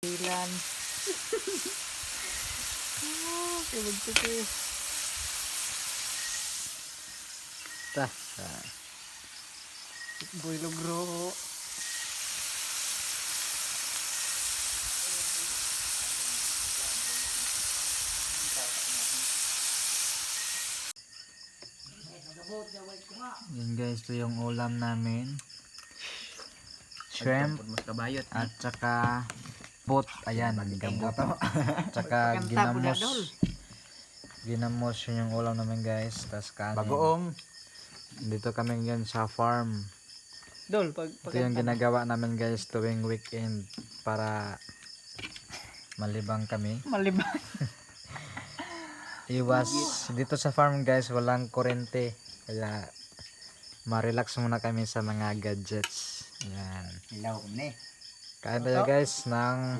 Ilan. Kaya ko. Ta. Boy logro. Yan guys, ito yung ulam namin. Shrimp at saka pot. Ayan, gabot. Tsaka ginamos. Ginamos yun yung ulam namin guys. Tapos kanin. Bagoong. Dito kami ngayon sa farm. Dol, Ito yung ginagawa namin guys tuwing weekend para malibang kami. Malibang. Iwas dito sa farm guys, walang kurente. Kaya ma-relax muna kami sa mga gadgets. Ayan. Ilaw ni. Kain tayo guys ng